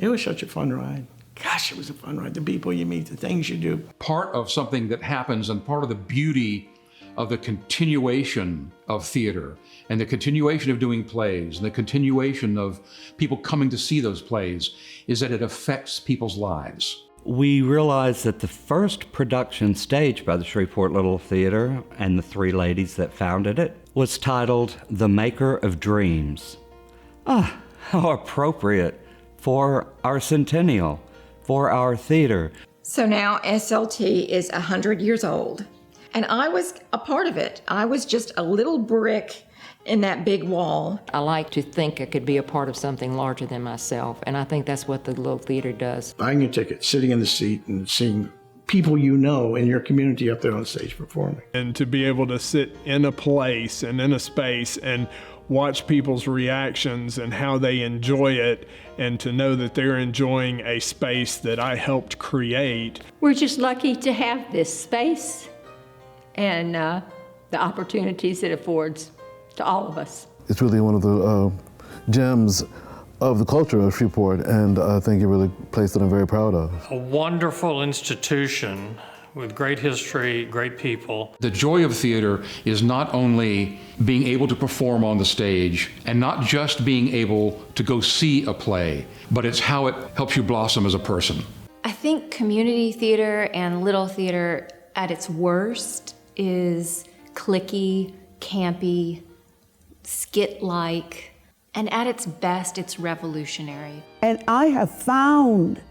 It was such a fun ride. Gosh, it was a fun ride. The people you meet, the things you do. Part of something that happens and part of the beauty of the continuation of theater and the continuation of doing plays and the continuation of people coming to see those plays is that it affects people's lives. We realized that the first production staged by the Shreveport Little Theater and the three ladies that founded it was titled The Maker of Dreams. Ah, how appropriate for our Centennial, for our theater. So now SLT is 100 years old, and I was a part of it. I was just a little brick in that big wall. I like to think I could be a part of something larger than myself, and I think that's what the Little Theater does. Buying your ticket, sitting in the seat, and seeing people you know in your community up there on stage performing. And to be able to sit in a place and in a space and watch people's reactions and how they enjoy it, and to know that they're enjoying a space that I helped create. We're just lucky to have this space and the opportunities it affords to all of us. It's really one of the gems of the culture of Shreveport, and I think it really a place that I'm very proud of. A wonderful institution with great history, great people. The joy of theater is not only being able to perform on the stage and not just being able to go see a play, but it's how it helps you blossom as a person. I think community theater and little theater at its worst is cliquey, campy, skit-like, and at its best, it's revolutionary. And I have found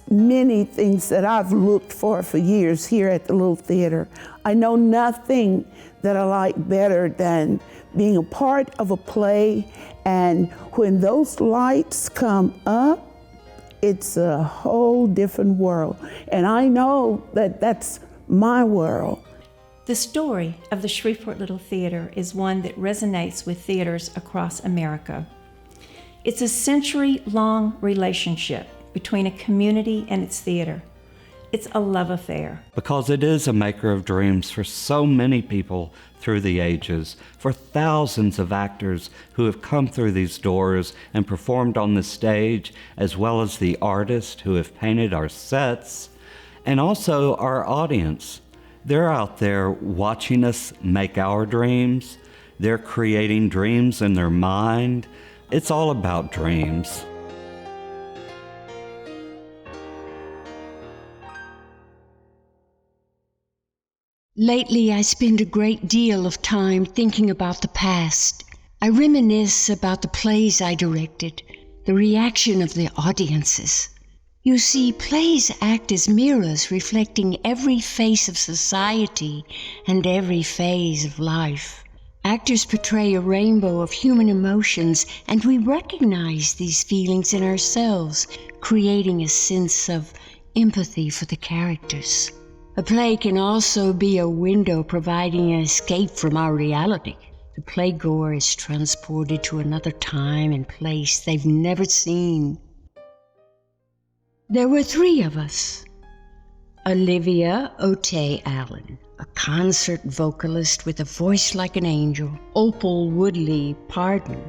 many things that I've looked for years here at the Little Theater. I know nothing that I like better than being a part of a play, and when those lights come up, it's a whole different world. And I know that that's my world. The story of the Shreveport Little Theater is one that resonates with theaters across America. It's a century-long relationship between a community and its theater. It's a love affair. Because it is a maker of dreams for so many people through the ages, for thousands of actors who have come through these doors and performed on the stage, as well as the artists who have painted our sets, and also our audience. They're out there watching us make our dreams. They're creating dreams in their mind. It's all about dreams. Lately, I spend a great deal of time thinking about the past. I reminisce about the plays I directed, the reaction of the audiences. You see, plays act as mirrors reflecting every face of society and every phase of life. Actors portray a rainbow of human emotions, and we recognize these feelings in ourselves, creating a sense of empathy for the characters. A play can also be a window providing an escape from our reality. The playgoer is transported to another time and place they've never seen. There were three of us. Olivia Otey Allen, a concert vocalist with a voice like an angel. Opal Woodley Pardon,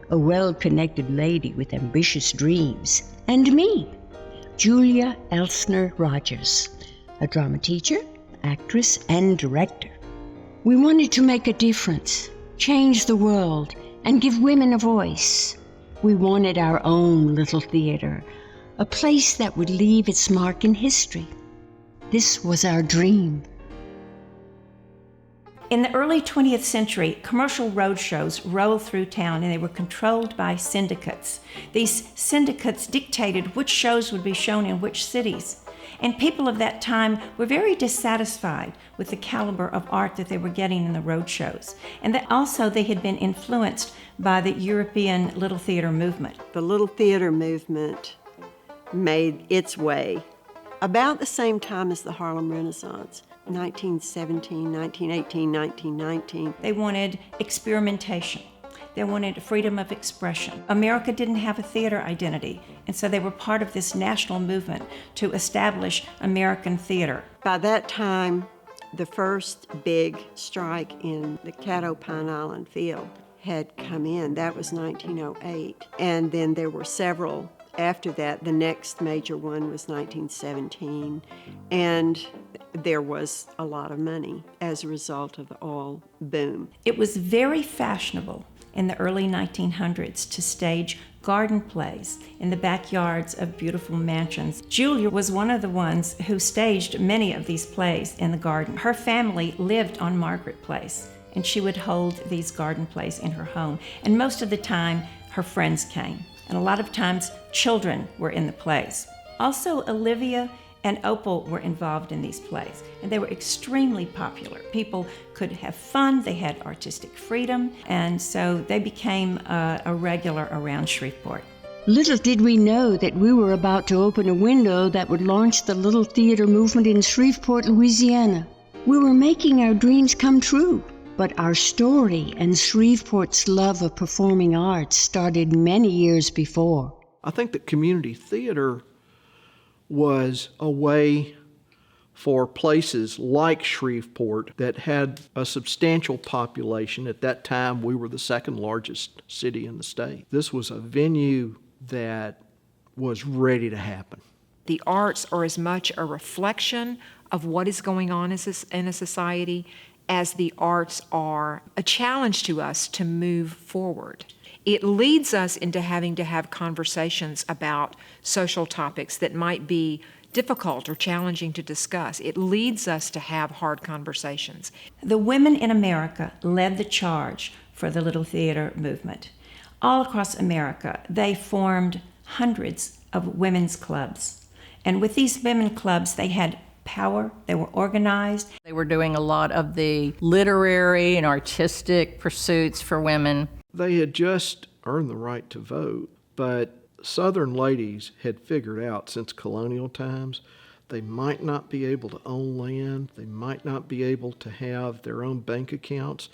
a well-connected lady with ambitious dreams. And me, Julia Elsner Rogers, a drama teacher, actress, and director. We wanted to make a difference, change the world, and give women a voice. We wanted our own little theater, a place that would leave its mark in history. This was our dream. In the early 20th century, commercial road shows rolled through town, and they were controlled by syndicates. These syndicates dictated which shows would be shown in which cities. And people of that time were very dissatisfied with the caliber of art that they were getting in the road shows. And that also they had been influenced by the European Little Theater movement. The Little Theater movement made its way about the same time as the Harlem Renaissance, 1917, 1918, 1919. They wanted experimentation. They wanted freedom of expression. America didn't have a theater identity, and so they were part of this national movement to establish American theater. By that time, the first big strike in the Caddo Pine Island field had come in. That was 1908. And then there were several After that, the next major one was 1917, and there was a lot of money as a result of the oil boom. It was very fashionable in the early 1900s to stage garden plays in the backyards of beautiful mansions. Julia was one of the ones who staged many of these plays in the garden. Her family lived on Margaret Place, and she would hold these garden plays in her home. And most of the time, her friends came. And a lot of times, children were in the plays. Also, Olivia and Opal were involved in these plays, and they were extremely popular. People could have fun, they had artistic freedom, and so they became a regular around Shreveport. Little did we know that we were about to open a window that would launch the Little Theater movement in Shreveport, Louisiana. We were making our dreams come true. But our story and Shreveport's love of performing arts started many years before. I think that community theater was a way for places like Shreveport that had a substantial population. At that time, we were the second largest city in the state. This was a venue that was ready to happen. The arts are as much a reflection of what is going on in a society as the arts are a challenge to us to move forward. It leads us into having to have conversations about social topics that might be difficult or challenging to discuss. It leads us to have hard conversations. The women in America led the charge for the Little Theater movement. All across America, they formed hundreds of women's clubs. And with these women clubs, they had power, they were organized. They were doing a lot of the literary and artistic pursuits for women. They had just earned the right to vote, but Southern ladies had figured out since colonial times they might not be able to own land, they might not be able to have their own bank accounts,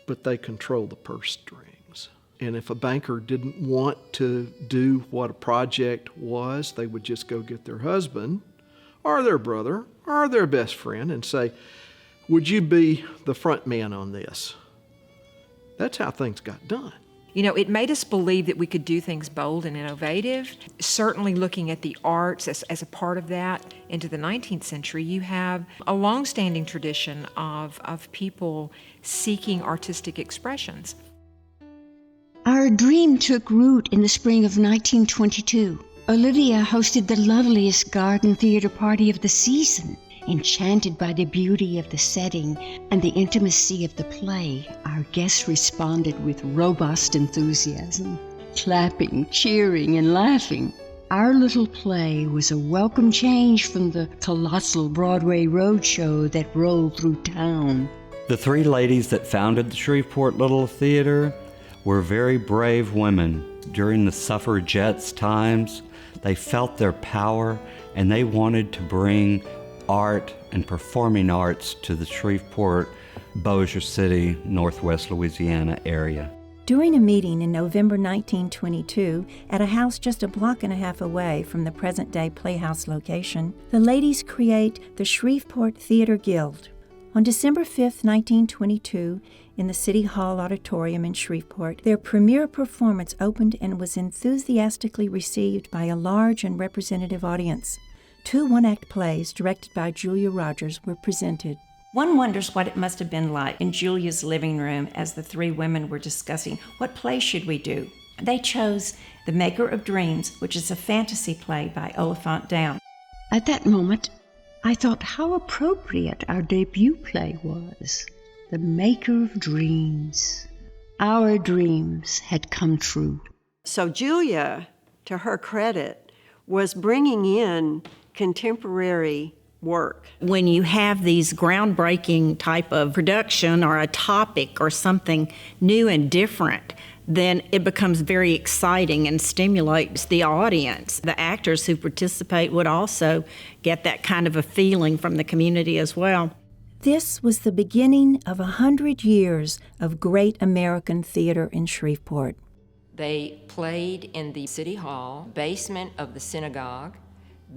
but they control the purse strings. And if a banker didn't want to do what a project was, they would just go get their husband or their brother or their best friend and say, would you be the front man on this? That's how things got done. You know, it made us believe that we could do things bold and innovative. Certainly looking at the arts as a part of that into the 19th century, you have a long-standing tradition of people seeking artistic expressions. Our dream took root in the spring of 1922. Olivia hosted the loveliest garden theater party of the season. Enchanted by the beauty of the setting and the intimacy of the play, our guests responded with robust enthusiasm, clapping, cheering, and laughing. Our little play was a welcome change from the colossal Broadway roadshow that rolled through town. The three ladies that founded the Shreveport Little Theater were very brave women. During the suffragettes' times, they felt their power and they wanted to bring art and performing arts to the Shreveport, Bossier City, Northwest Louisiana area. During a meeting in November 1922 at a house just a block and a half away from the present-day Playhouse location, the ladies create the Shreveport Theater Guild. On December 5, 1922, in the City Hall Auditorium in Shreveport, their premiere performance opened and was enthusiastically received by a large and representative audience. 2 one-act plays directed by Julia Rogers were presented. One wonders what it must have been like in Julia's living room as the 3 women were discussing, what play should we do? They chose The Maker of Dreams, which is a fantasy play by Oliphant Down. At that moment, I thought how appropriate our debut play was. The Maker of Dreams. Our dreams had come true. So Julia, to her credit, was bringing in contemporary work. When you have these groundbreaking type of production or a topic or something new and different, then it becomes very exciting and stimulates the audience. The actors who participate would also get that kind of a feeling from the community as well. This was the beginning of 100 years of great American theater in Shreveport. They played in the City Hall, basement of the synagogue.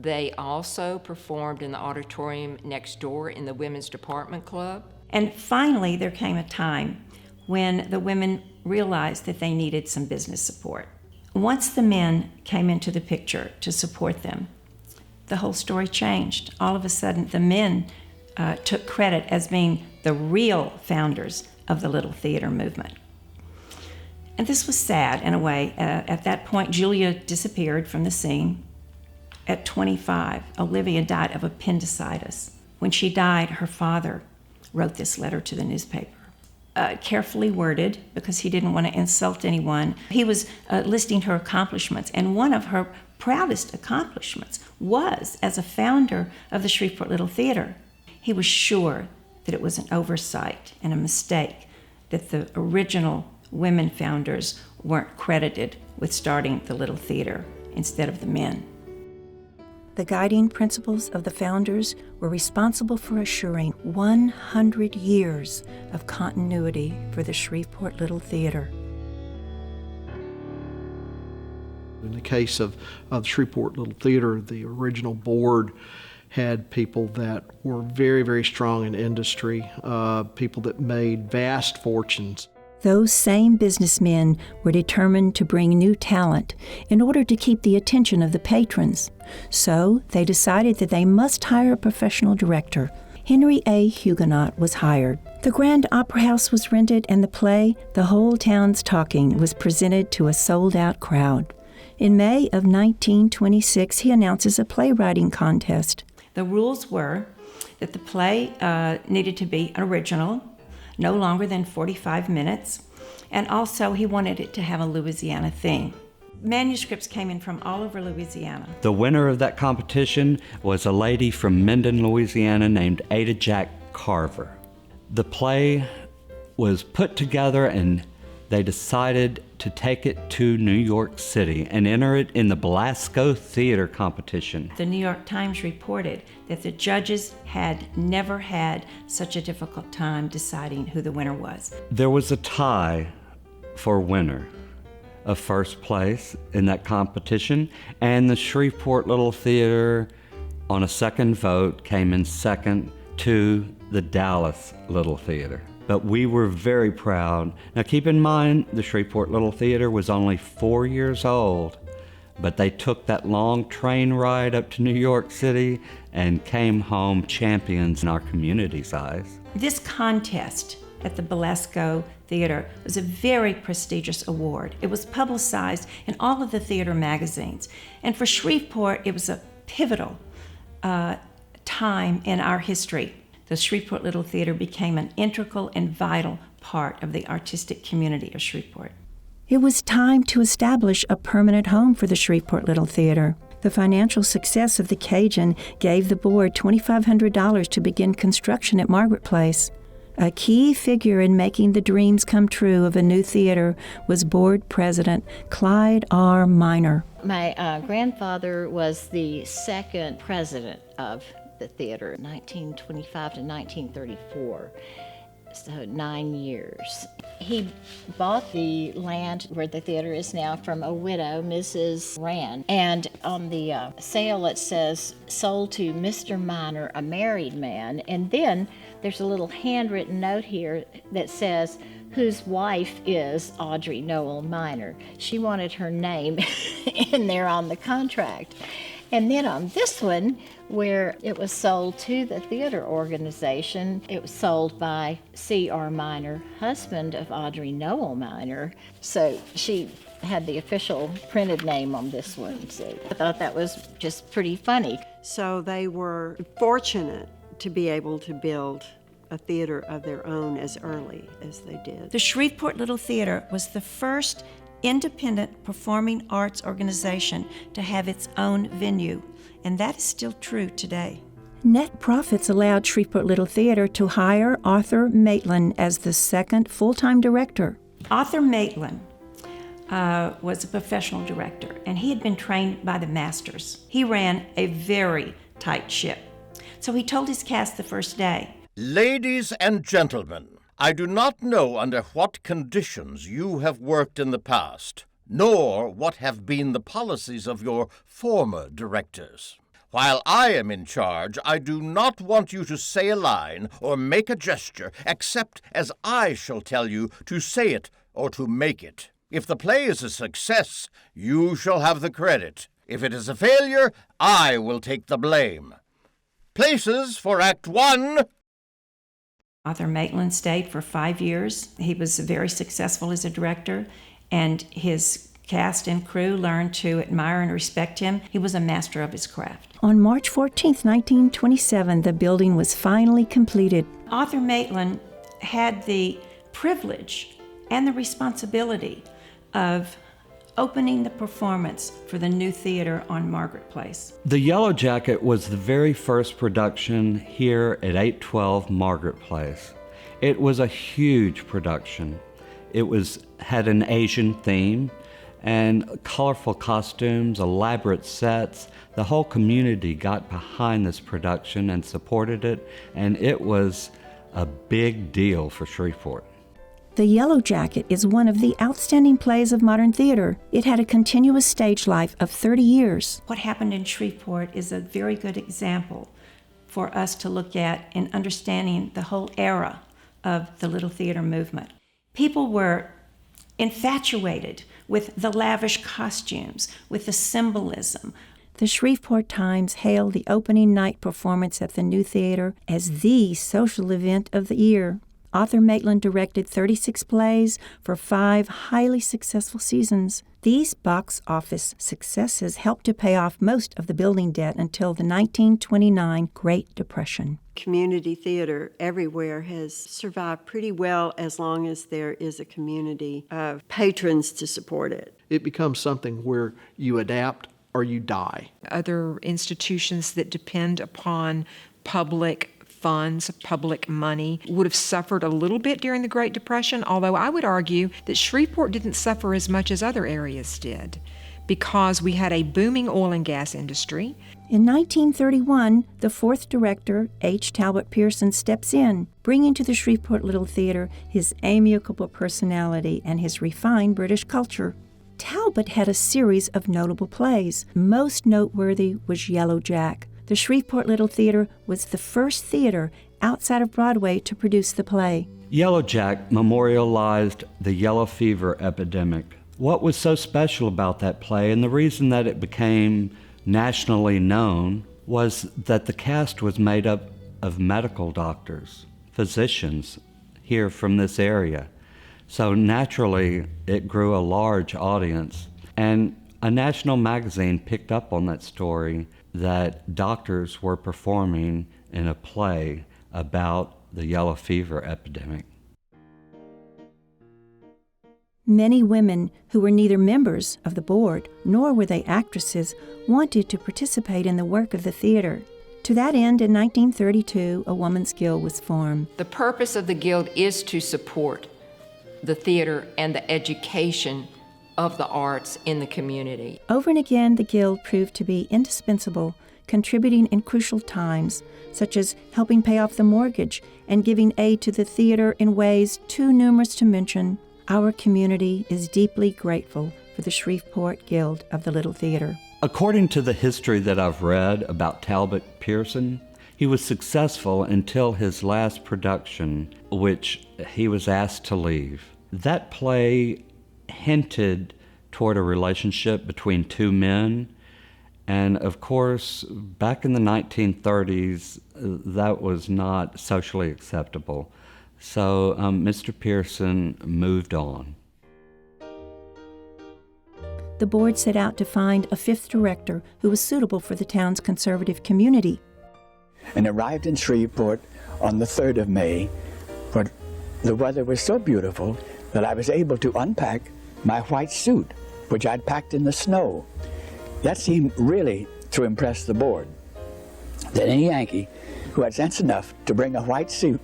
They also performed in the auditorium next door in the Women's Department Club. And finally, there came a time when the women realized that they needed some business support. Once the men came into the picture to support them, the whole story changed. All of a sudden, the men took credit as being the real founders of the Little Theater movement. And this was sad in a way. At that point, Julia disappeared from the scene. At 25, Olivia died of appendicitis. When she died, her father wrote this letter to the newspaper. Carefully worded, because he didn't want to insult anyone. He was listing her accomplishments, and one of her proudest accomplishments was as a founder of the Shreveport Little Theater. He was sure that it was an oversight and a mistake that the original women founders weren't credited with starting the Little Theater instead of the men. The guiding principles of the founders were responsible for assuring 100 years of continuity for the Shreveport Little Theater. In the case of the Shreveport Little Theater, the original board had people that were very, very strong in industry, people that made vast fortunes. Those same businessmen were determined to bring new talent in order to keep the attention of the patrons. So they decided that they must hire a professional director. Henry A. Huguenot was hired. The Grand Opera House was rented, and the play, The Whole Town's Talking, was presented to a sold-out crowd. In May of 1926, he announces a playwriting contest. The rules were that the play needed to be original, no longer than 45 minutes, and also he wanted it to have a Louisiana theme. Manuscripts came in from all over Louisiana. The winner of that competition was a lady from Minden, Louisiana named Ada Jack Carver. The play was put together and they decided to take it to New York City and enter it in the Belasco Theater competition. The New York Times reported that the judges had never had such a difficult time deciding who the winner was. There was a tie for winner of first place in that competition, and the Shreveport Little Theater, on a second vote, came in second to the Dallas Little Theater. But we were very proud. Now keep in mind, the Shreveport Little Theater was only 4 years old, but they took that long train ride up to New York City and came home champions in our community's eyes. This contest at the Belasco Theater was a very prestigious award. It was publicized in all of the theater magazines. And for Shreveport, it was a pivotal time in our history. The Shreveport Little Theater became an integral and vital part of the artistic community of Shreveport. It was time to establish a permanent home for the Shreveport Little Theater. The financial success of the Cajun gave the board $2,500 to begin construction at Margaret Place. A key figure in making the dreams come true of a new theater was board president Clyde R. Minor. My grandfather was the second president of the theater, 1925 to 1934, so 9 years. He bought the land where the theater is now from a widow, Mrs. Rand, and on the sale it says, sold to Mr. Minor, a married man, and then there's a little handwritten note here that says, whose wife is Audrey Noel Minor. She wanted her name in there on the contract. And then on this one, where it was sold to the theater organization, it was sold by C.R. Minor, husband of Audrey Noel Minor. So she had the official printed name on this one. So I thought that was just pretty funny. So they were fortunate to be able to build a theater of their own as early as they did. The Shreveport Little Theater was the first independent performing arts organization to have its own venue, and that is still true today. Net profits allowed Shreveport Little Theater to hire Arthur Maitland as the second full-time director. Arthur Maitland was a professional director, and he had been trained by the masters. He ran a very tight ship. So he told his cast the first day, "Ladies and gentlemen, I do not know under what conditions you have worked in the past, nor what have been the policies of your former directors. While I am in charge, I do not want you to say a line or make a gesture except as I shall tell you to say it or to make it. If the play is a success, you shall have the credit. If it is a failure, I will take the blame. Places for Act 1. Arthur Maitland stayed for 5 years. He was very successful as a director, and his cast and crew learned to admire and respect him. He was a master of his craft. On March 14, 1927, the building was finally completed. Arthur Maitland had the privilege and the responsibility of opening the performance for the new theater on Margaret Place. The Yellow Jacket was the very first production here at 812 Margaret Place. It was a huge production. It had an Asian theme and colorful costumes, elaborate sets. The whole community got behind this production and supported it, and it was a big deal for Shreveport. The Yellow Jacket is one of the outstanding plays of modern theater. It had a continuous stage life of 30 years. What happened in Shreveport is a very good example for us to look at in understanding the whole era of the Little Theater movement. People were infatuated with the lavish costumes, with the symbolism. The Shreveport Times hailed the opening night performance at the new theater as the social event of the year. Arthur Maitland directed 36 plays for 5 highly successful seasons. These box office successes helped to pay off most of the building debt until the 1929 Great Depression. Community theater everywhere has survived pretty well as long as there is a community of patrons to support it. It becomes something where you adapt or you die. Other institutions that depend upon public funds, public money, would have suffered a little bit during the Great Depression, although I would argue that Shreveport didn't suffer as much as other areas did because we had a booming oil and gas industry. In 1931, the 4th director, H. Talbot Pearson, steps in, bringing to the Shreveport Little Theater his amiable personality and his refined British culture. Talbot had a series of notable plays. Most noteworthy was Yellow Jack. The Shreveport Little Theater was the first theater outside of Broadway to produce the play. Yellow Jack memorialized the yellow fever epidemic. What was so special about that play, and the reason that it became nationally known, was that the cast was made up of medical doctors, physicians here from this area. So naturally, it grew a large audience, and a national magazine picked up on that story that doctors were performing in a play about the yellow fever epidemic. Many women who were neither members of the board nor were they actresses wanted to participate in the work of the theater. To that end, in 1932, a women's guild was formed. The purpose of the guild is to support the theater and the education of the arts in the community. Over and again, the guild proved to be indispensable, contributing in crucial times, such as helping pay off the mortgage and giving aid to the theater in ways too numerous to mention. Our community is deeply grateful for the Shreveport Guild of the Little Theater. According to the history that I've read about Talbot Pearson, he was successful until his last production, which he was asked to leave. That play hinted toward a relationship between two men, and of course, back in the 1930s, that was not socially acceptable. So Mr. Pearson moved on. The board set out to find a 5th director who was suitable for the town's conservative community. And arrived in Shreveport on the 3rd of May, but the weather was so beautiful that I was able to unpack my white suit, which I'd packed in the snow. That seemed really to impress the board, that any Yankee who had sense enough to bring a white suit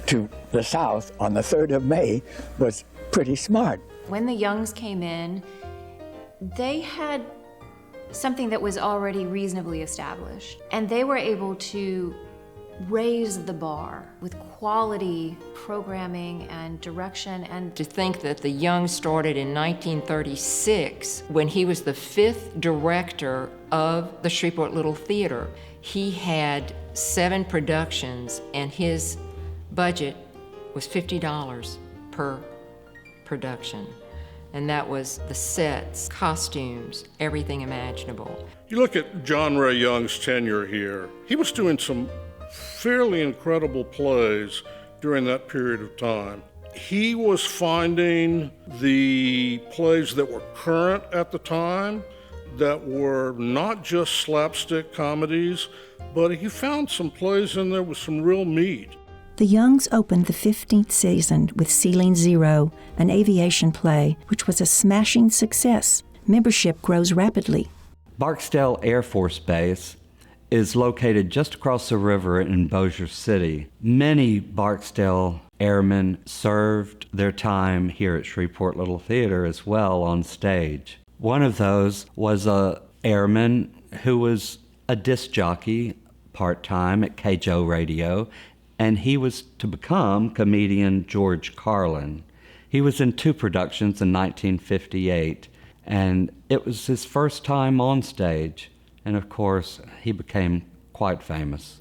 to the South on the 3rd of May was pretty smart. When the Youngs came in, they had something that was already reasonably established, and they were able to raise the bar with quality programming and direction. And to think that the Young started in 1936 when he was the 5th director of the Shreveport Little Theater. He had 7 productions and his budget was $50 per production. and that was the sets, costumes, everything imaginable. You look at John Ray Young's tenure here, he was doing some fairly incredible plays during that period of time. He was finding the plays that were current at the time, that were not just slapstick comedies, but he found some plays in there with some real meat. The Youngs opened the 15th season with Ceiling Zero, an aviation play, which was a smashing success. Membership grows rapidly. Barksdale Air Force Base is located just across the river in Bossier City. Many Barksdale airmen served their time here at Shreveport Little Theater as well on stage. One of those was a airman who was a disc jockey part-time at KJO Radio, and he was to become comedian George Carlin. He was in 2 productions in 1958, and it was his first time on stage, and of course, he became quite famous.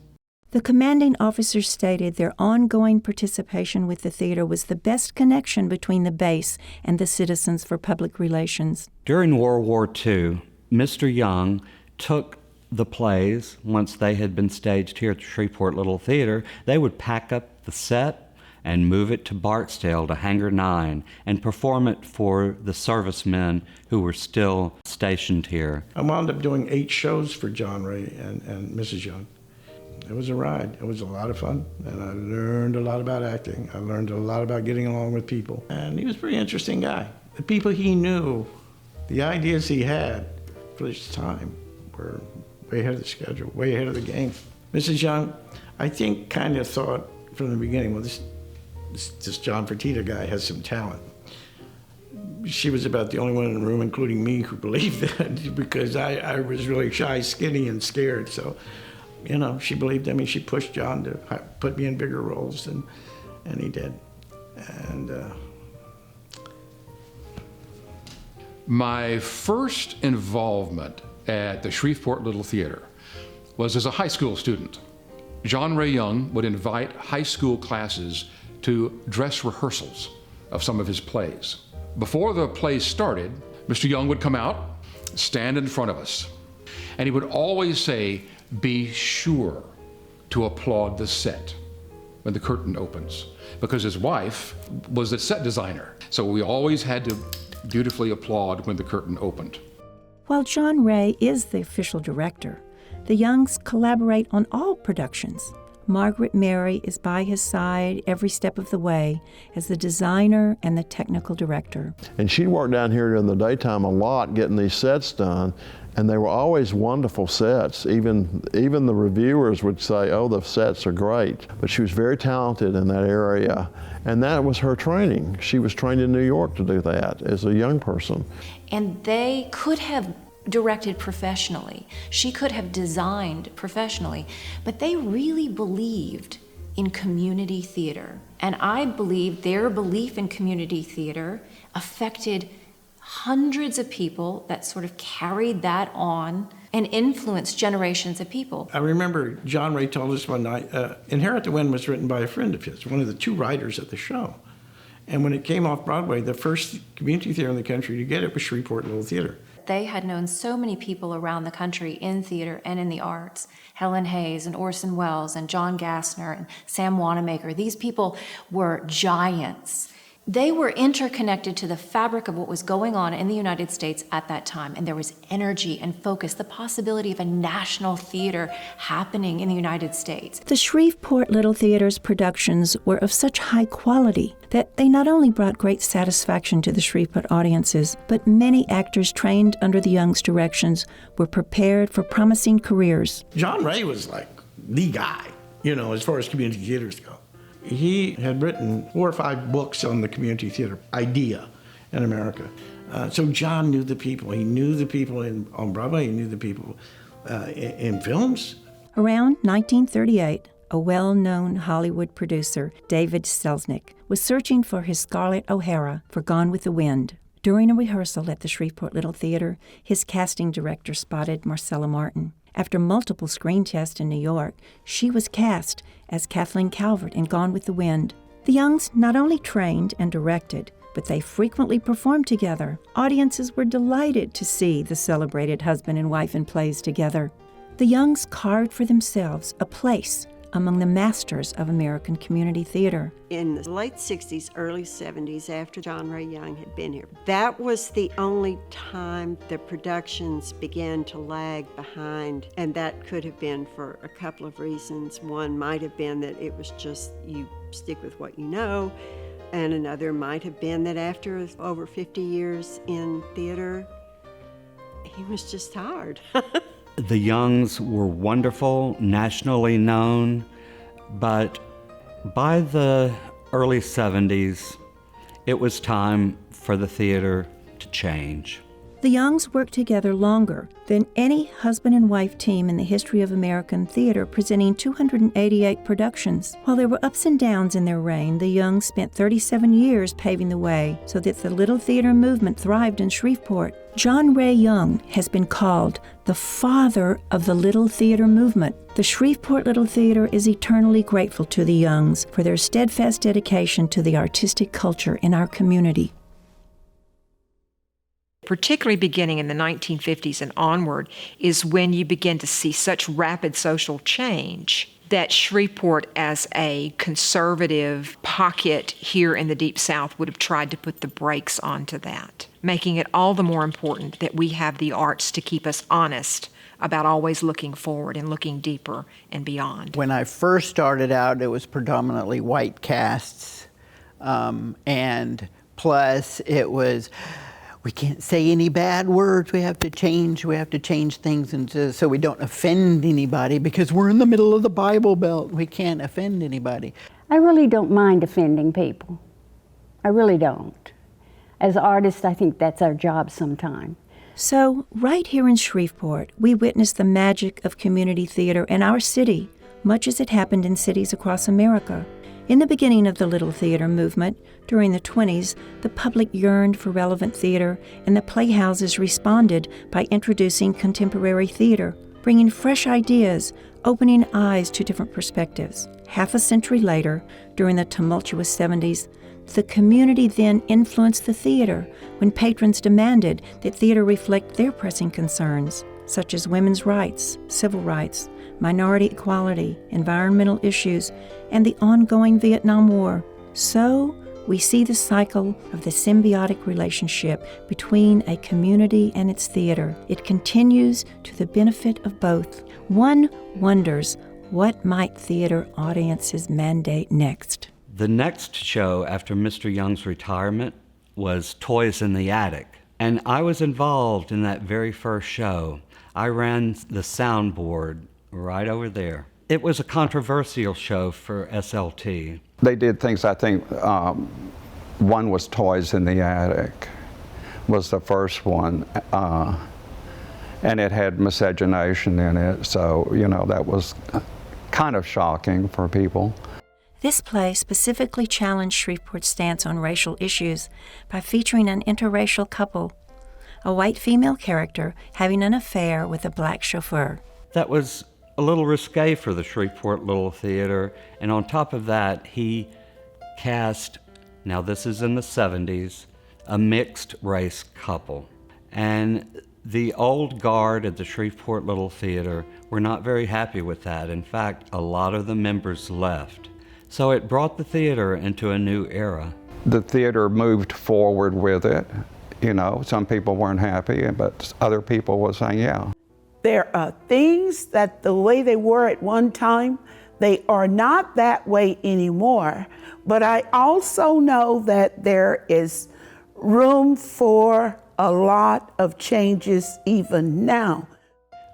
The commanding officers stated their ongoing participation with the theater was the best connection between the base and the citizens for public relations. During World War II, Mr. Young took the plays, once they had been staged here at the Shreveport Little Theater, they would pack up the set and move it to Barksdale to Hangar 9 and perform it for the servicemen who were still stationed here. I wound up doing 8 shows for John Ray and Mrs. Young. It was a ride. It was a lot of fun, and I learned a lot about acting. I learned a lot about getting along with people, and he was a pretty interesting guy. The people he knew, the ideas he had for this time were way ahead of the schedule, way ahead of the game. Mrs. Young, I think, kind of thought from the beginning, well, this John Fertitta guy has some talent. She was about the only one in the room, including me, who believed that, because I was really shy, skinny, and scared. So, you know, she believed in me. She pushed John to put me in bigger roles, and he did. And my first involvement at the Shreveport Little Theater was as a high school student. John Ray Young would invite high school classes to dress rehearsals of some of his plays. Before the plays started, Mr. Young would come out, stand in front of us, and he would always say, "Be sure to applaud the set when the curtain opens," because his wife was the set designer. So we always had to dutifully applaud when the curtain opened. While John Ray is the official director, the Youngs collaborate on all productions. Margaret Mary is by his side every step of the way as the designer and the technical director. And she worked down here during the daytime a lot getting these sets done, and they were always wonderful sets. Even the reviewers would say, "Oh, the sets are great." But she was very talented in that area, and that was her training. She was trained in New York to do that as a young person. And they could have directed professionally. She could have designed professionally, but they really believed in community theater. And I believe their belief in community theater affected hundreds of people that sort of carried that on and influenced generations of people. I remember John Ray told us one night, Inherit the Wind was written by a friend of his, one of the 2 writers of the show. And when it came off Broadway, the first community theater in the country to get it was Shreveport Little Theater. They had known so many people around the country in theater and in the arts. Helen Hayes and Orson Welles and John Gassner and Sam Wanamaker. These people were giants. They were interconnected to the fabric of what was going on in the United States at that time, and there was energy and focus, the possibility of a national theater happening in the United States. The Shreveport Little Theater's productions were of such high quality that they not only brought great satisfaction to the Shreveport audiences, but many actors trained under the Youngs' directions were prepared for promising careers. John Ray was like the guy, you know, as far as community theaters go. He had written 4 or 5 books on the community theater idea in America. So John knew the people. He knew the people on Broadway. He knew the people in films. Around 1938, a well-known Hollywood producer, David Selznick, was searching for his Scarlett O'Hara for Gone with the Wind. During a rehearsal at the Shreveport Little Theater, his casting director spotted Marcella Martin. After multiple screen tests in New York, she was cast as Kathleen Calvert in Gone with the Wind. The Youngs not only trained and directed, but they frequently performed together. Audiences were delighted to see the celebrated husband and wife in plays together. The Youngs carved for themselves a place among the masters of American community theater. In the late 60s, early 70s, after John Ray Young had been here, that was the only time the productions began to lag behind, and that could have been for a couple of reasons. One might have been that it was just you stick with what you know, and another might have been that after over 50 years in theater, he was just tired. The Youngs were wonderful, nationally known, but by the early 70s, it was time for the theater to change. The Youngs worked together longer than any husband and wife team in the history of American theater, presenting 288 productions. While there were ups and downs in their reign, the Youngs spent 37 years paving the way so that the little theater movement thrived in Shreveport. John Ray Young has been called the father of the little theater movement. The Shreveport Little Theater is eternally grateful to the Youngs for their steadfast dedication to the artistic culture in our community. Particularly beginning in the 1950s and onward is when you begin to see such rapid social change that Shreveport, as a conservative pocket here in the Deep South, would have tried to put the brakes onto that, making it all the more important that we have the arts to keep us honest about always looking forward and looking deeper and beyond. When I first started out, it was predominantly white casts, and plus it was, we can't say any bad words. We have to change things so we don't offend anybody, because we're in the middle of the Bible Belt. We can't offend anybody. I really don't mind offending people. I really don't. As artists, I think that's our job sometime. So, right here in Shreveport, we witness the magic of community theater in our city, much as it happened in cities across America. In the beginning of the Little Theater movement, during the 20s, the public yearned for relevant theater, and the playhouses responded by introducing contemporary theater, bringing fresh ideas, opening eyes to different perspectives. Half a century later, during the tumultuous 70s, the community then influenced the theater when patrons demanded that theater reflect their pressing concerns, such as women's rights, civil rights, minority equality, environmental issues, and the ongoing Vietnam War. So, we see the cycle of the symbiotic relationship between a community and its theater. It continues to the benefit of both. One wonders, what might theater audiences mandate next? The next show after Mr. Young's retirement was Toys in the Attic, and I was involved in that very first show. I ran the soundboard right over there. It was a controversial show for SLT. They did things, I think, one was Toys in the Attic, was the first one, and it had miscegenation in it, so, that was kind of shocking for people. This play specifically challenged Shreveport's stance on racial issues by featuring an interracial couple, a white female character having an affair with a black chauffeur. That was a little risque for the Shreveport Little Theater, and on top of that, he cast, now this is in the 70s, a mixed race couple. And the old guard at the Shreveport Little Theater were not very happy with that. In fact, a lot of the members left. So it brought the theater into a new era. The theater moved forward with it. Some people weren't happy, but other people were saying, yeah. There are things that the way they were at one time, they are not that way anymore. But I also know that there is room for a lot of changes even now.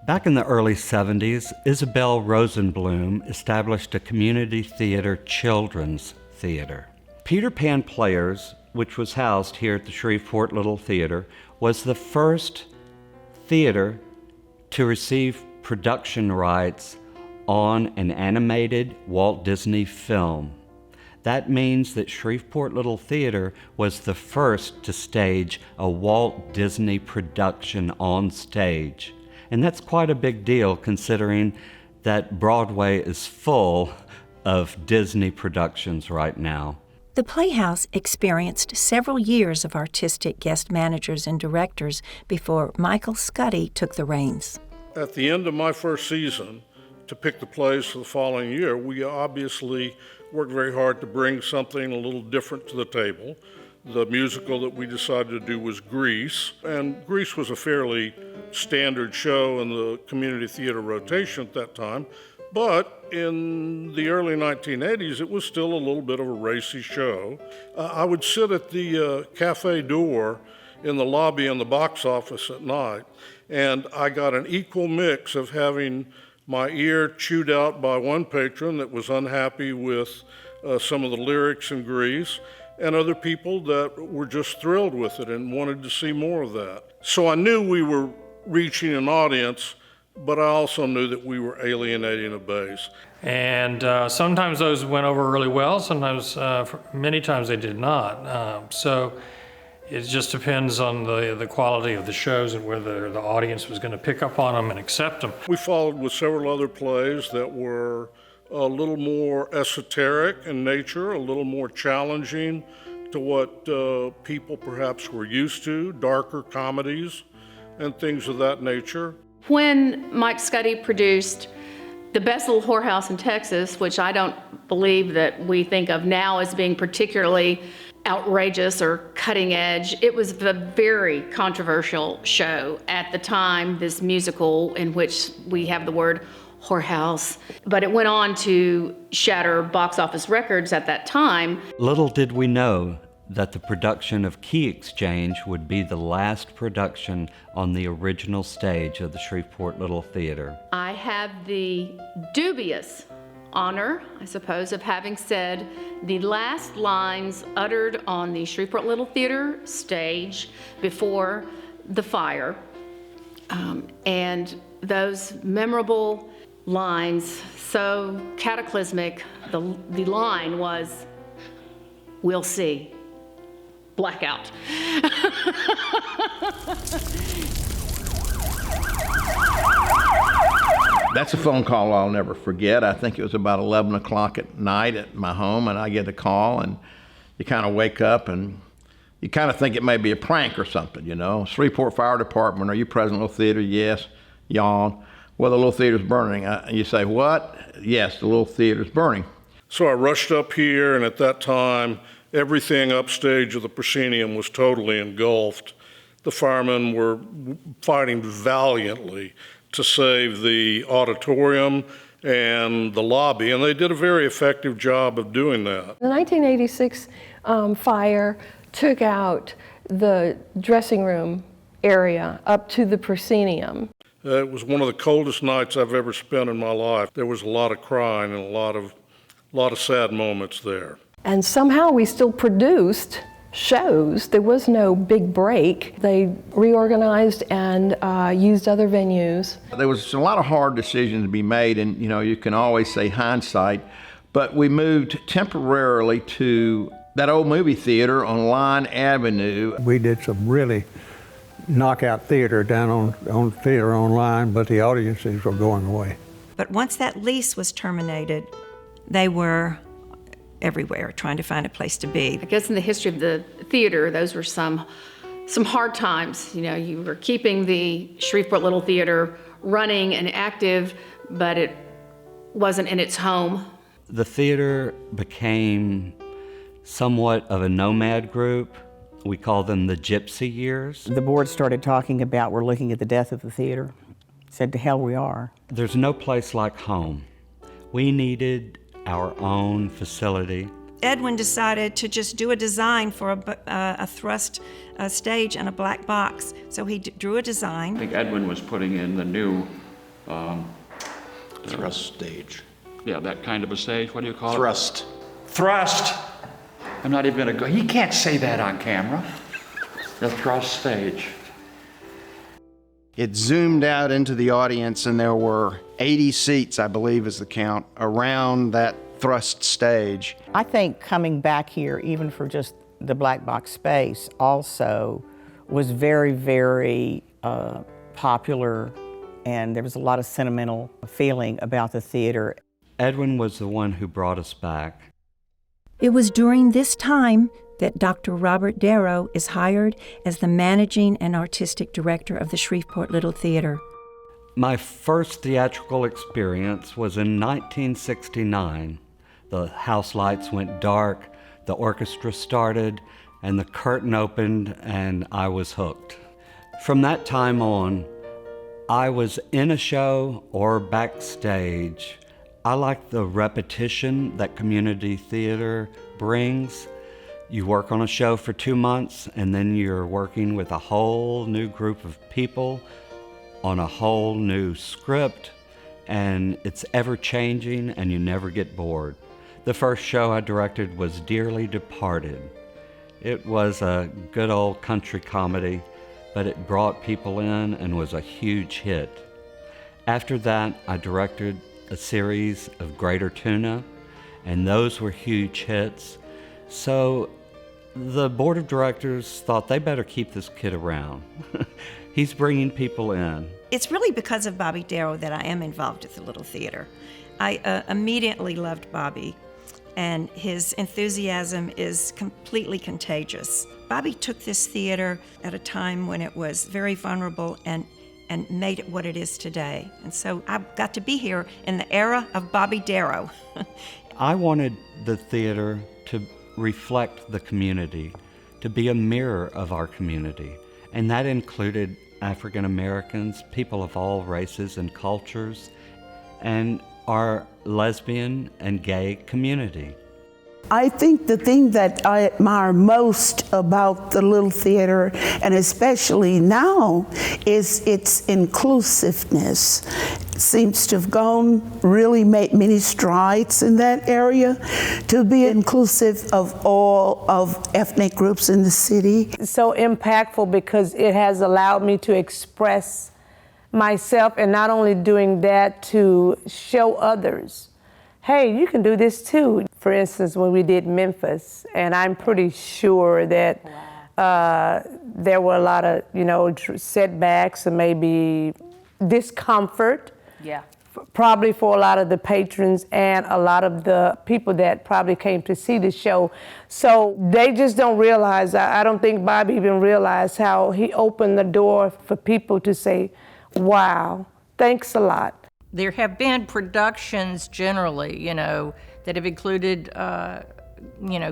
Back in the early 70s, Isabel Rosenblum established a community theater children's theater. Peter Pan Players, which was housed here at the Shreveport Little Theater, was the first theater to receive production rights on an animated Walt Disney film. That means that Shreveport Little Theater was the first to stage a Walt Disney production on stage. And that's quite a big deal considering that Broadway is full of Disney productions right now. The Playhouse experienced several years of artistic guest managers and directors before Michael Scuddy took the reins. At the end of my first season, to pick the plays for the following year, we obviously worked very hard to bring something a little different to the table. The musical that we decided to do was Grease, and Grease was a fairly standard show in the community theater rotation at that time, but in the early 1980s, it was still a little bit of a racy show. I would sit at the cafe door in the lobby in the box office at night, and I got an equal mix of having my ear chewed out by one patron that was unhappy with some of the lyrics in Grease, and other people that were just thrilled with it and wanted to see more of that. So I knew we were reaching an audience, but I also knew that we were alienating a base. And sometimes those went over really well, sometimes, many times they did not. So it just depends on the quality of the shows and whether the audience was going to pick up on them and accept them. We followed with several other plays that were a little more esoteric in nature, a little more challenging to what people perhaps were used to, darker comedies and things of that nature. When Mike Scuddy produced The Best Little Whorehouse in Texas, which I don't believe that we think of now as being particularly outrageous or cutting edge, it was a very controversial show at the time, this musical in which we have the word whorehouse, but it went on to shatter box office records at that time. Little did we know that the production of Key Exchange would be the last production on the original stage of the Shreveport Little Theater. I have the dubious honor, I suppose, of having said the last lines uttered on the Shreveport Little Theater stage before the fire. And those memorable lines, so cataclysmic, the line was, "We'll see." Blackout. That's a phone call I'll never forget. I think it was about 11 o'clock at night at my home, and I get a call, and you kind of wake up, and you kind of think it may be a prank or something, you know. Shreveport Fire Department, are you present at the theater? Yes. Yawn. Well, the little theater's burning. You say, what? Yes, the little theater's burning. So I rushed up here, and at that time, everything upstage of the proscenium was totally engulfed. The firemen were fighting valiantly to save the auditorium and the lobby, and they did a very effective job of doing that. The 1986 fire took out the dressing room area up to the proscenium. It was one of the coldest nights I've ever spent in my life. There was a lot of crying and a lot of sad moments there. And somehow we still produced shows. There was no big break. They reorganized and used other venues. There was a lot of hard decisions to be made, and you know, you can always say hindsight, but we moved temporarily to that old movie theater on Line Avenue. We did some really knockout theater down on Theater Online, but the audiences were going away. But once that lease was terminated, they were everywhere trying to find a place to be. I guess in the history of the theater, those were some hard times. You know, you were keeping the Shreveport Little Theater running and active, but it wasn't in its home. The theater became somewhat of a nomad group. We call them the gypsy years. The board started talking about, we're looking at the death of the theater. Said, to hell we are. There's no place like home. We needed our own facility. Edwin decided to just do a design for a thrust stage and a black box. So he drew a design. I think Edwin was putting in the new thrust stage. Yeah, that kind of a stage. What do you call Thrust. it? Thrust. I'm not even gonna go. He can't say that on camera. The thrust stage. It zoomed out into the audience, and there were 80 seats, I believe is the count, around that thrust stage. I think coming back here, even for just the black box space, also was very, very popular, and there was a lot of sentimental feeling about the theater. Edwin was the one who brought us back. It was during this time that Dr. Robert Darrow is hired as the managing and artistic director of the Shreveport Little Theater. My first theatrical experience was in 1969. The house lights went dark, the orchestra started, and the curtain opened, and I was hooked. From that time on, I was in a show or backstage. I like the repetition that community theater brings. You work on a show for 2 months, and then you're working with a whole new group of people on a whole new script, and it's ever changing, and you never get bored. The first show I directed was Dearly Departed. It was a good old country comedy, but it brought people in and was a huge hit. After that, I directed a series of Greater Tuna, and those were huge hits. So the board of directors thought they better keep this kid around. He's bringing people in. It's really because of Bobby Darrow that I am involved with the Little Theater. I immediately loved Bobby, and his enthusiasm is completely contagious. Bobby took this theater at a time when it was very vulnerable and made it what it is today. And so I got to be here in the era of Bobby Darrow. I wanted the theater to reflect the community, to be a mirror of our community. And that included African Americans, people of all races and cultures, and our lesbian and gay community. I think the thing that I admire most about the Little Theater, and especially now, is its inclusiveness. It seems to have really made many strides in that area to be inclusive of all of ethnic groups in the city. It's so impactful because it has allowed me to express myself, and not only doing that, to show others, hey, you can do this too. For instance, when we did Memphis, and I'm pretty sure that there were a lot of, setbacks and maybe discomfort. Yeah. Probably for a lot of the patrons and a lot of the people that probably came to see the show. So they just don't realize, I don't think Bobby even realized how he opened the door for people to say, wow, thanks a lot. There have been productions generally, that have included,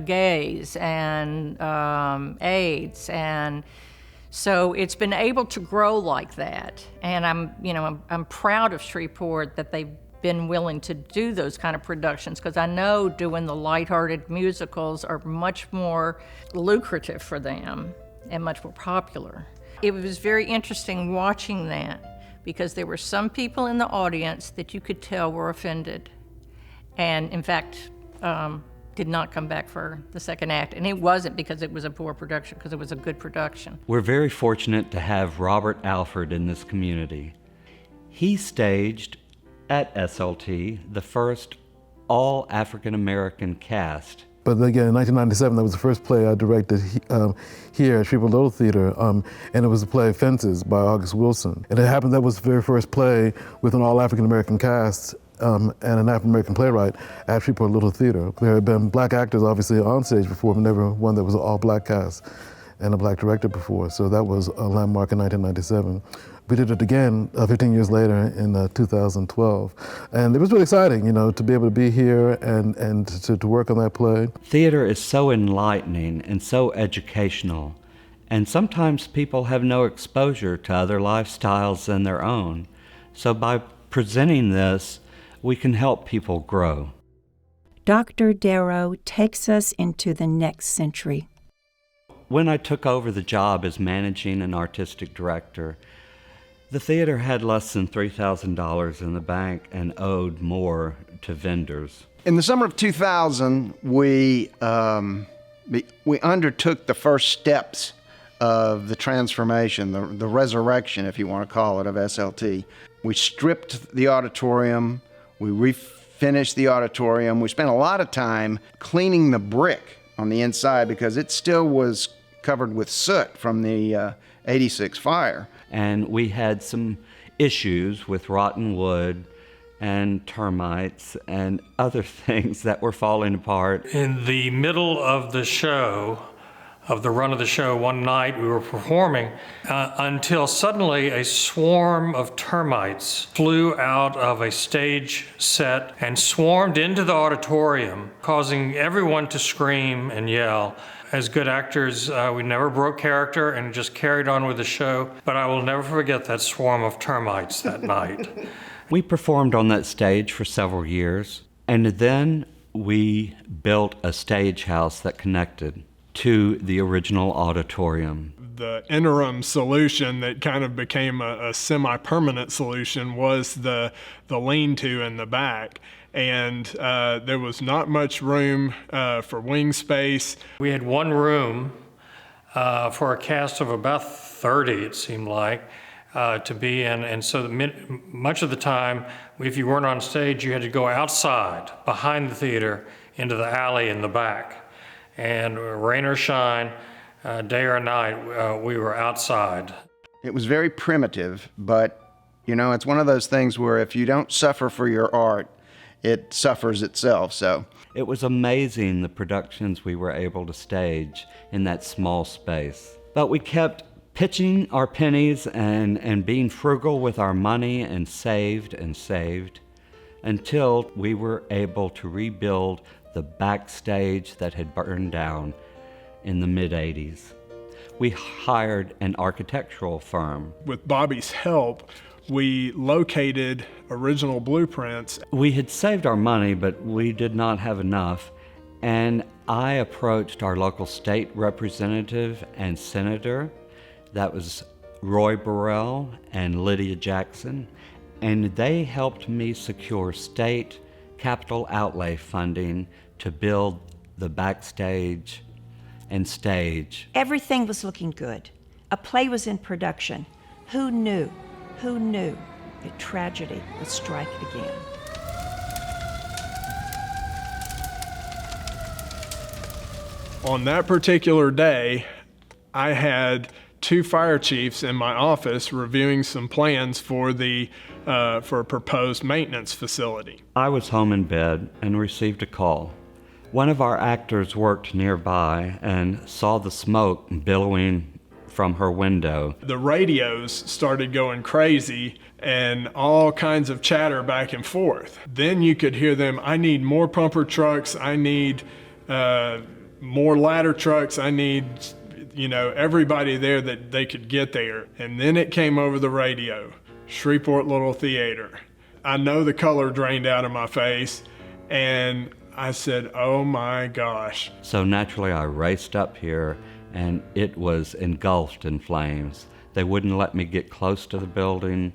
gays and AIDS, and so it's been able to grow like that. And I'm proud of Shreveport that they've been willing to do those kind of productions, because I know doing the lighthearted musicals are much more lucrative for them and much more popular. It was very interesting watching that, because there were some people in the audience that you could tell were offended, and in fact did not come back for the second act. And it wasn't because it was a poor production, because it was a good production. We're very fortunate to have Robert Alford in this community. He staged at SLT the first all African American cast. But again, in 1997, that was the first play I directed here at Shreveport Little Theater, and it was the play Fences by August Wilson. And it happened that was the very first play with an all African American cast and an African American playwright at Shreveport Little Theater. There had been black actors obviously on stage before, but never one that was an all black cast and a black director before. So that was a landmark in 1997. We did it again 15 years later in 2012. And it was really exciting, to be able to be here and to work on that play. Theater is so enlightening and so educational. And sometimes people have no exposure to other lifestyles than their own. So by presenting this, we can help people grow. Dr. Darrow takes us into the next century. When I took over the job as managing and artistic director, the theater had less than $3,000 in the bank and owed more to vendors. In the summer of 2000, we undertook the first steps of the transformation, the resurrection, if you want to call it, of SLT. We stripped the auditorium, we refinished the auditorium. We spent a lot of time cleaning the brick on the inside because it still was covered with soot from the 86 fire. And we had some issues with rotten wood and termites and other things that were falling apart. In the middle of the show, of the run of the show, one night we were performing until suddenly a swarm of termites flew out of a stage set and swarmed into the auditorium, causing everyone to scream and yell. As good actors, we never broke character and just carried on with the show, but I will never forget that swarm of termites that night. We performed on that stage for several years, and then we built a stage house that connected to the original auditorium. The interim solution that kind of became a semi-permanent solution was the lean-to in the back. And there was not much room for wing space. We had one room for a cast of about 30, it seemed like, to be in. And so much of the time, if you weren't on stage, you had to go outside, behind the theater, into the alley in the back. And rain or shine, day or night, we were outside. It was very primitive, but, you know, it's one of those things where if you don't suffer for your art, it suffers itself, so. It was amazing the productions we were able to stage in that small space. But we kept pitching our pennies and being frugal with our money and saved until we were able to rebuild the backstage that had burned down in the mid-'80s. We hired an architectural firm. With Bobby's help, we located original blueprints. We had saved our money, but we did not have enough, and I approached our local state representative and senator. That was Roy Burrell and Lydia Jackson, and they helped me secure state capital outlay funding to build the backstage and stage. Everything was looking good. A play was in production. Who knew that tragedy would strike again? On that particular day, I had 2 fire chiefs in my office reviewing some plans for a proposed maintenance facility. I was home in bed and received a call. One of our actors worked nearby and saw the smoke billowing from her window. The radios started going crazy and all kinds of chatter back and forth. Then you could hear them, I need more pumper trucks, I need more ladder trucks, I need, you know, everybody there that they could get there. And then it came over the radio, Shreveport Little Theater. I know the color drained out of my face, and I said, oh my gosh. So naturally I raced up here, and it was engulfed in flames. They wouldn't let me get close to the building.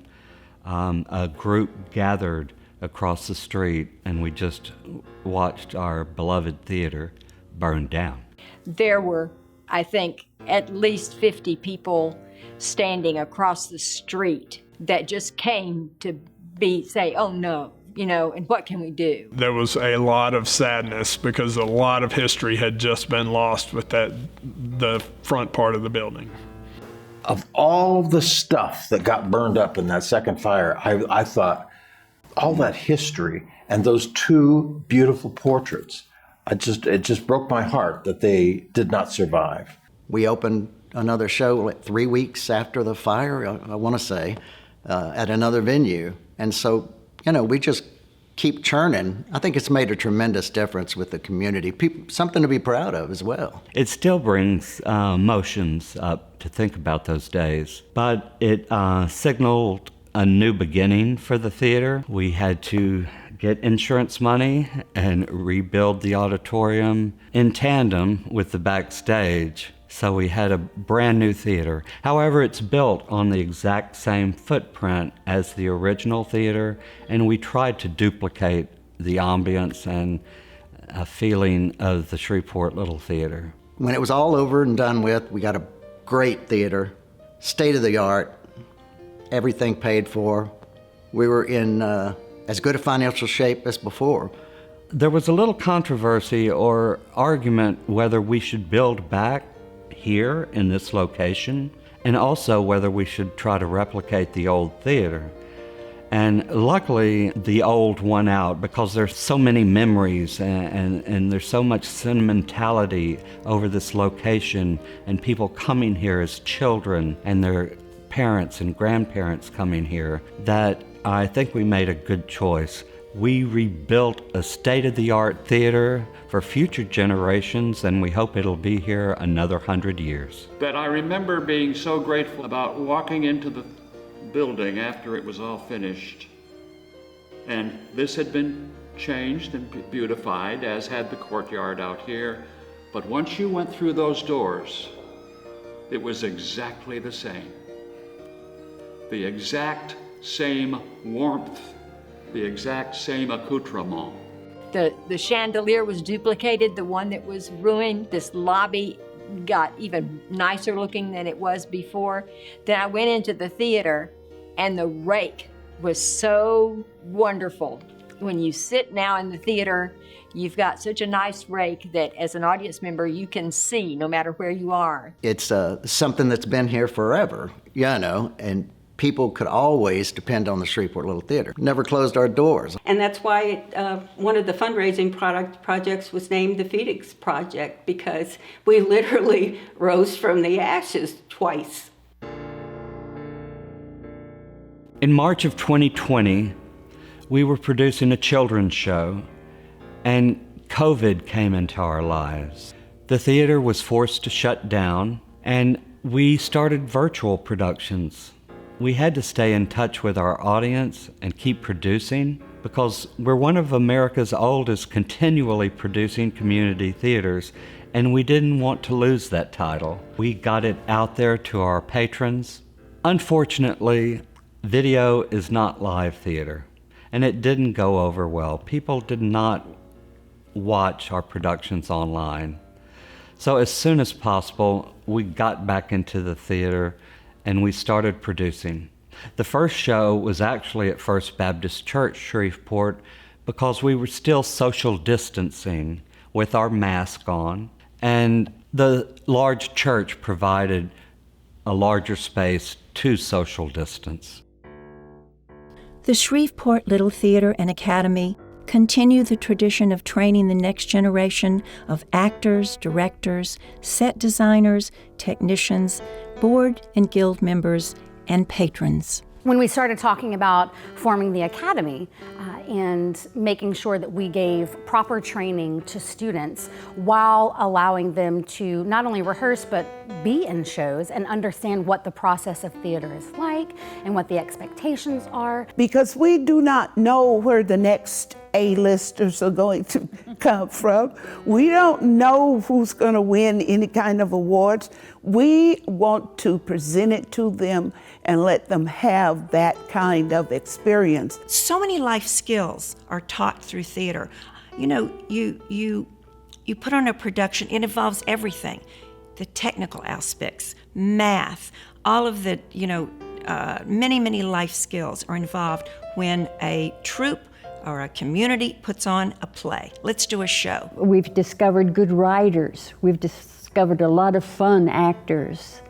A group gathered across the street, and we just watched our beloved theater burn down. There were, I think, at least 50 people standing across the street that just came to say, oh no, you know, and what can we do? There was a lot of sadness because a lot of history had just been lost with the front part of the building. Of all the stuff that got burned up in that second fire, I thought all that history and those 2 beautiful portraits, it just broke my heart that they did not survive. We opened another show like 3 weeks after the fire, I want to say, at another venue. And so, you know, we just keep churning. I think it's made a tremendous difference with the community. Something to be proud of as well. It still brings emotions up to think about those days, but it signaled a new beginning for the theater. We had to get insurance money and rebuild the auditorium in tandem with the backstage. So we had a brand new theater. However, it's built on the exact same footprint as the original theater, and we tried to duplicate the ambience and feeling of the Shreveport Little Theater. When it was all over and done with, we got a great theater, state of the art, everything paid for. We were in as good a financial shape as before. There was a little controversy or argument whether we should build back here in this location, and also whether we should try to replicate the old theater. And luckily, the old won out because there's so many memories and there's so much sentimentality over this location and people coming here as children and their parents and grandparents coming here that I think we made a good choice. We rebuilt a state-of-the-art theater for future generations, and we hope it'll be here another 100 years. But I remember being so grateful about walking into the building after it was all finished. And this had been changed and beautified, as had the courtyard out here. But once you went through those doors, it was exactly the same. The exact same warmth, the exact same accoutrement. The chandelier was duplicated, the one that was ruined. This lobby got even nicer looking than it was before. Then I went into the theater and the rake was so wonderful. When you sit now in the theater, you've got such a nice rake that as an audience member, you can see no matter where you are. It's something that's been here forever, and people could always depend on the Shreveport Little Theater. Never closed our doors. And that's why one of the fundraising projects was named the Phoenix Project, because we literally rose from the ashes twice. In March of 2020, we were producing a children's show, and COVID came into our lives. The theater was forced to shut down, and we started virtual productions. We had to stay in touch with our audience and keep producing because we're one of America's oldest continually producing community theaters, and we didn't want to lose that title. We got it out there to our patrons. Unfortunately, video is not live theater, and it didn't go over well. People did not watch our productions online. So as soon as possible, we got back into the theater and we started producing. The first show was actually at First Baptist Church, Shreveport, because we were still social distancing with our mask on, and the large church provided a larger space to social distance. The Shreveport Little Theater and Academy continue the tradition of training the next generation of actors, directors, set designers, technicians, board and guild members, and patrons. When we started talking about forming the academy and making sure that we gave proper training to students while allowing them to not only rehearse but be in shows and understand what the process of theater is like and what the expectations are. Because we do not know where the next A-listers are going to come from. We don't know who's going to win any kind of awards. We want to present it to them and let them have that kind of experience. So many life skills are taught through theater. You know, you put on a production, it involves everything. The technical aspects, math, all of the, many life skills are involved when a troupe or a community puts on a play. Let's do a show. We've discovered good writers. We've discovered a lot of fun actors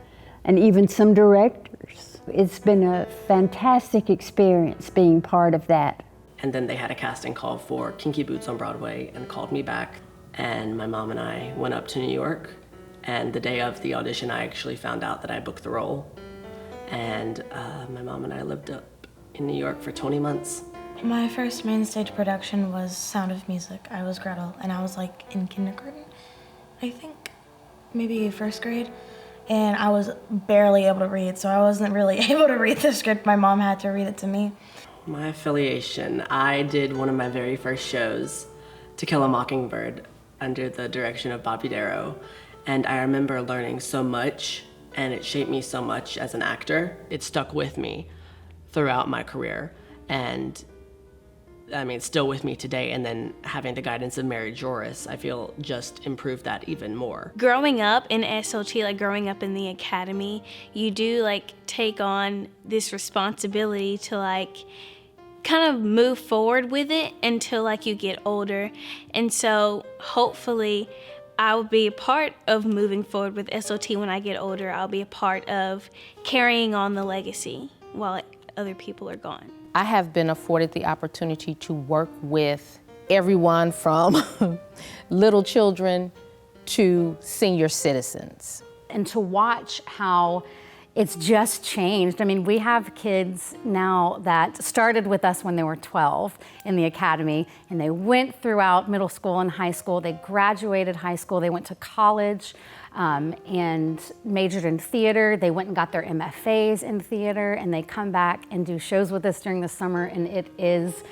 and even some directors. It's been a fantastic experience being part of that. And then they had a casting call for Kinky Boots on Broadway and called me back. And my mom and I went up to New York. And the day of the audition, I actually found out that I booked the role. And my mom and I lived up in New York for 20 months. My first main stage production was Sound of Music. I was Gretel, and I was like in kindergarten, I think, maybe first grade. And I was barely able to read, so I wasn't really able to read the script. My mom had to read it to me. My affiliation, I did one of my very first shows, To Kill a Mockingbird, under the direction of Bobby Darrow. And I remember learning so much, and it shaped me so much as an actor. It stuck with me throughout my career. And it's still with me today, and then having the guidance of Mary Joris, I feel just improved that even more. Growing up in SLT, growing up in the academy, you do take on this responsibility to kind of move forward with it until you get older. And so hopefully I will be a part of moving forward with SLT when I get older. I'll be a part of carrying on the legacy while other people are gone. I have been afforded the opportunity to work with everyone from little children to senior citizens. And to watch how it's just changed. I mean, we have kids now that started with us when they were 12 in the academy, and they went throughout middle school and high school. They graduated high school, they went to college and majored in theater. They went and got their MFAs in theater, and they come back and do shows with us during the summer, and it is,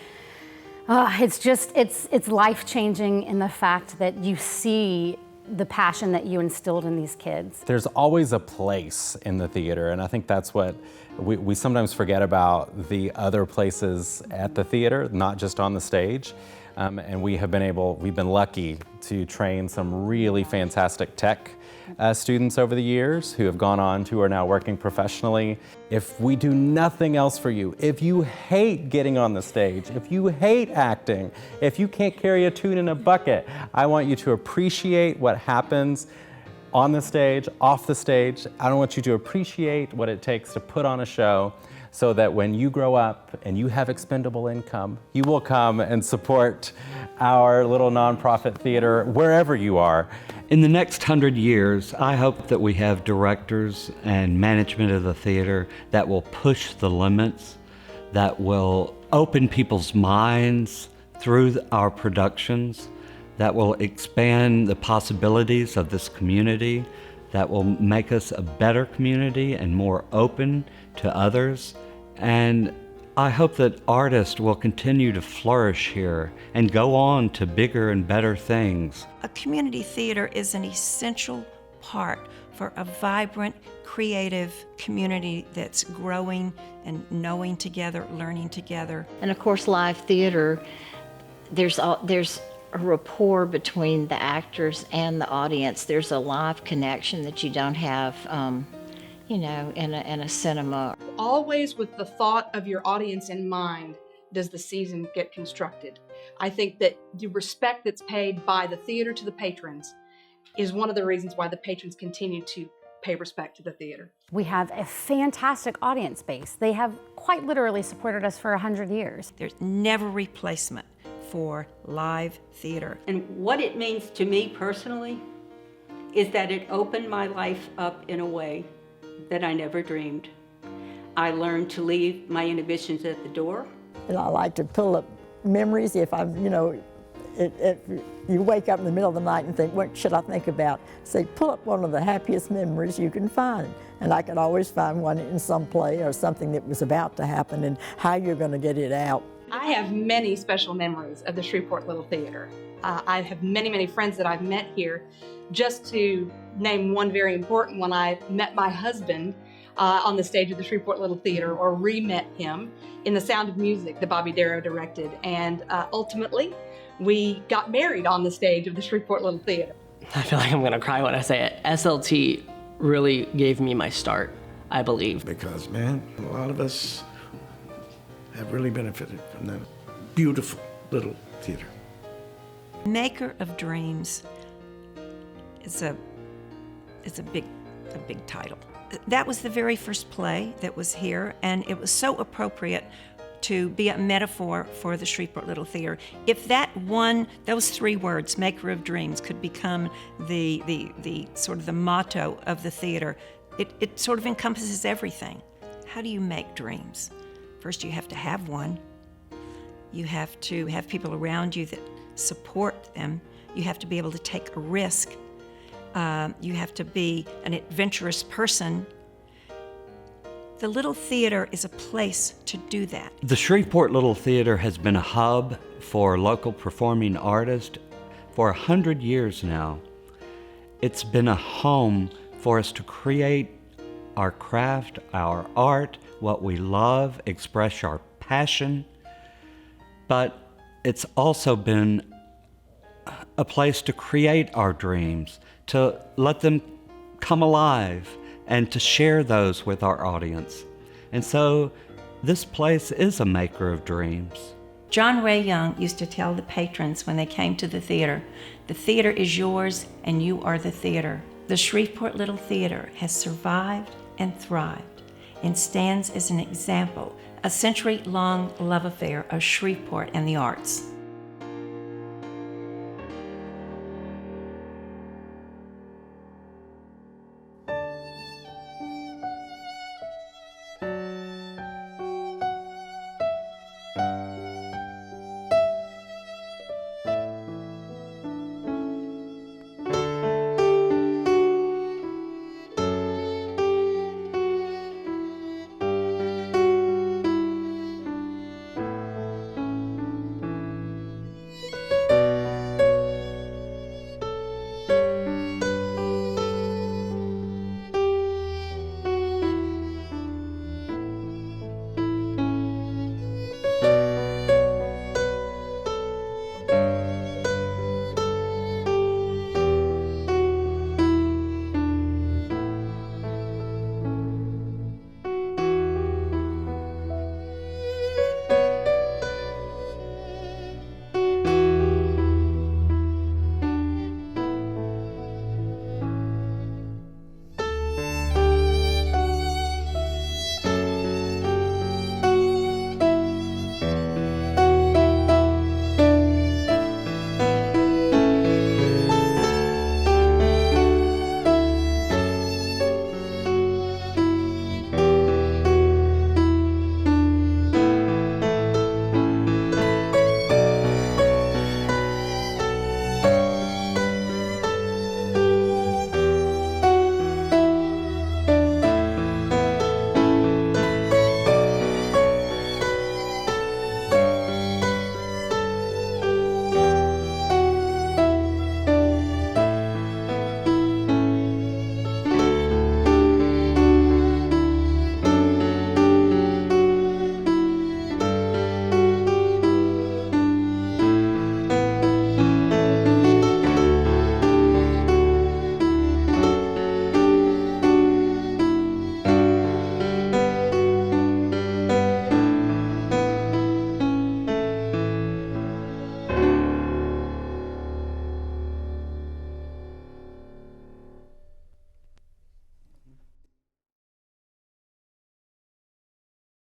it's life-changing in the fact that you see the passion that you instilled in these kids. There's always a place in the theater, and I think that's what we sometimes forget about the other places at the theater, not just on the stage. And we've been lucky to train some really fantastic tech students over the years who have gone on to are now working professionally. If we do nothing else for you, if you hate getting on the stage, if you hate acting, if you can't carry a tune in a bucket, I want you to appreciate what happens on the stage, off the stage. I want you to appreciate what it takes to put on a show so that when you grow up and you have expendable income, you will come and support our little nonprofit theater wherever you are. In the next 100 years, I hope that we have directors and management of the theater that will push the limits, that will open people's minds through our productions, that will expand the possibilities of this community, that will make us a better community and more open to others. And I hope that artists will continue to flourish here and go on to bigger and better things. A community theater is an essential part for a vibrant, creative community that's growing and knowing together, learning together. And of course, live theater, there's a rapport between the actors and the audience. There's a live connection that you don't have, in a cinema. Always with the thought of your audience in mind does the season get constructed. I think that the respect that's paid by the theater to the patrons is one of the reasons why the patrons continue to pay respect to the theater. We have a fantastic audience base. They have quite literally supported us for 100 years. There's never replacement for live theater. And what it means to me personally is that it opened my life up in a way that I never dreamed. I learned to leave my inhibitions at the door. And I like to pull up memories if I'm, if you wake up in the middle of the night and think, what should I think about? Say, pull up one of the happiest memories you can find. And I could always find one in some play or something that was about to happen and how you're going to get it out. I have many special memories of the Shreveport Little Theater. I have many, many friends that I've met here. Just to name one very important one, I met my husband on the stage of the Shreveport Little Theater, or re-met him in The Sound of Music that Bobby Darrow directed. And ultimately, we got married on the stage of the Shreveport Little Theater. I feel like I'm gonna cry when I say it. SLT really gave me my start, I believe. Because, man, a lot of us have really benefited from that beautiful little theater. Maker of Dreams is a big title. That was the very first play that was here, and it was so appropriate to be a metaphor for the Shreveport Little Theater. If those 3 words, Maker of Dreams, could become the sort of the motto of the theater, it sort of encompasses everything. How do you make dreams? First, you have to have one. You have to have people around you that support them. You have to be able to take a risk. You have to be an adventurous person. The Little Theater is a place to do that. The Shreveport Little Theater has been a hub for local performing artists for 100 years now. It's been a home for us to create our craft, our art, what we love, express our passion. But it's also been a place to create our dreams, to let them come alive, and to share those with our audience. And so this place is a maker of dreams. John Ray Young used to tell the patrons when they came to the theater is yours and you are the theater. The Shreveport Little Theater has survived and thrived, and stands as an example, a century-long love affair of Shreveport and the arts.